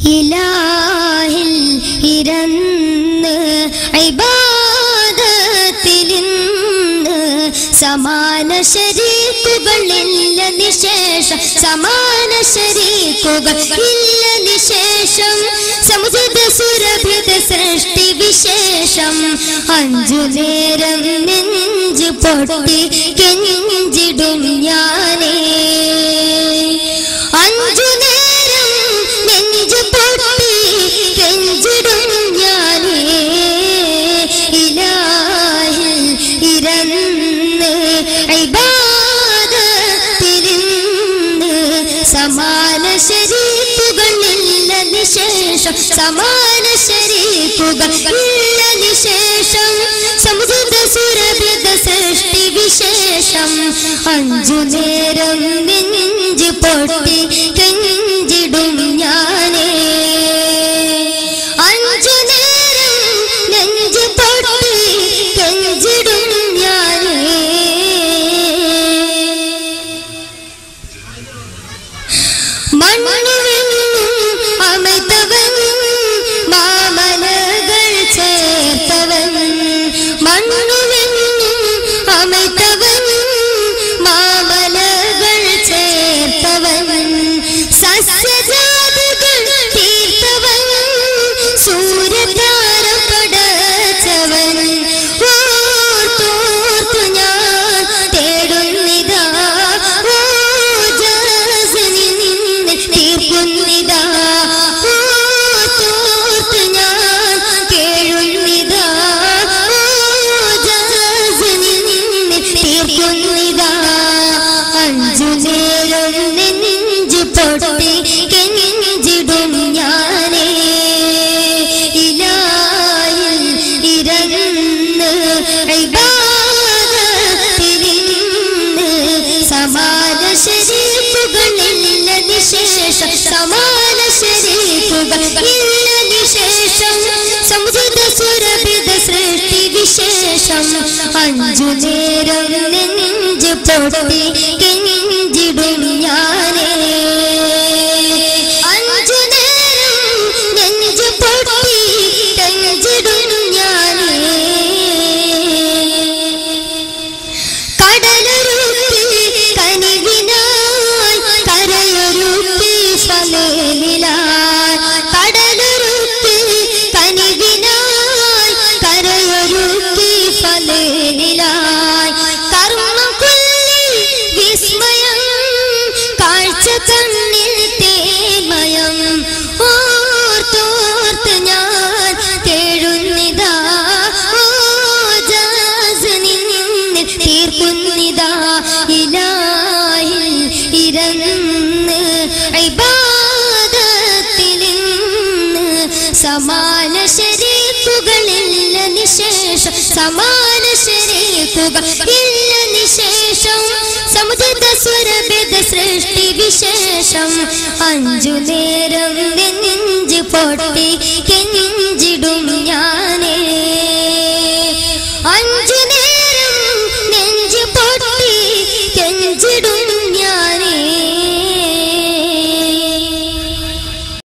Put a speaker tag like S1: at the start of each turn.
S1: ഇലാഹിൽ ഇരന്ന് ഇബാദത്തിലിന്ന് സമാന ശരീകുകളില്ല നിശേഷം സമാന ശരീകുകൾ ഇല്ല നിശേഷം സമുദ്ര സുരഭിത സൃഷ്ടി വിശേഷം അഞ്ചു നേരം നെഞ്ചു പൊട്ടി കെഞ്ചിടും ഞാനേ അഞ്ചു നേരം നെഞ്ചു പൊട്ടി കെഞ്ചിടും ഞാനേ ഇലാഹിൽ ഇരന്ന് ഇബാദത്തിലിന്ന് സമാന ശരീകുകളില്ല നിശേഷം സമാന ശരീകുകൾ ഇല്ല നിശേഷം സമുദ്ര സുരഭിത സൃഷ്ടി വിശേഷം അഞ്ചു നേരം നെഞ്ചു പൊട്ടി കെഞ്ചിടും ഞാനേ അഞ്ചു നേരം നെഞ്ചു പൊട്ടി കെഞ്ചിടും ഞാനേ മണ്ണുവെന്നും അമിതവൻ മാമലകൾ ചേർത്തവൻ മണ്ണുവെന്നും അമിതവൻ മാമലകൾ ചേർത്തവൻ സസ്യജാതികൾ തീർത്തവൻ സൂര്യതാരം പടച്ചവൻ ഓർത്തോർത്തു ഞാൻ തേടുന്നിതാ ഓജസ്സിനിൽ നിന്ന് തീർക്കുന്നിതാ ഓർത്തോർത്തു ഞാൻ കേഴുന്നിതാ ഓജസ്സിനിൽ നിന്ന് തീർക്കുന്നിതാ അഞ്ചു നേരം നെഞ്ചു പൊട്ടി കെഞ്ചിടും ഞാനേ ഇലാഹിൽ ഇരന്ന് ഇബാദത്തിലിന്ന് സമാന ശരീകുകളില്ല നിശേഷം സമാന ശരീകുകൾ ഇല്ല നിശേഷം സമുദ്ര സുരഭിത സൃഷ്ടി വിശേഷം അഞ്ചു നേരം നെഞ്ചു പൊട്ടി കെഞ്ചിടും ഞാനേ അഞ്ചു നേരം നെഞ്ചു പൊട്ടി കെഞ്ചിടും ഞാനേ കടലൊരുക്കി കനിവിനായി കരയൊരുക്കി ഫലേലിലായി കടലൊരുക്കി കനിവിനായി കരയൊരുക്കി ഫലേലിലായി കർമ്മകുല്ലിൽ വിസ്മയം കാഴ്ച കണ്ണിൽ തേന്മയം ഓർത്തോർത്ത് ഞാൻ കേഴുന്നിതാ ഓജസ്സിനിൽ നിന്ന് തീർക്കുന്നിതാ ഇലാഹിൽ ഇരന്ന് ഇബാദത്തിലിന്ന് സമാന ശരീകുകളില്ല നിശേഷം സമാന ശരീകുകൾ ഇല്ല നിശേഷം സമുദ്ര സുരഭിത സൃഷ്ടി വിശേഷം അഞ്ചു നേരം നെഞ്ചു പൊട്ടി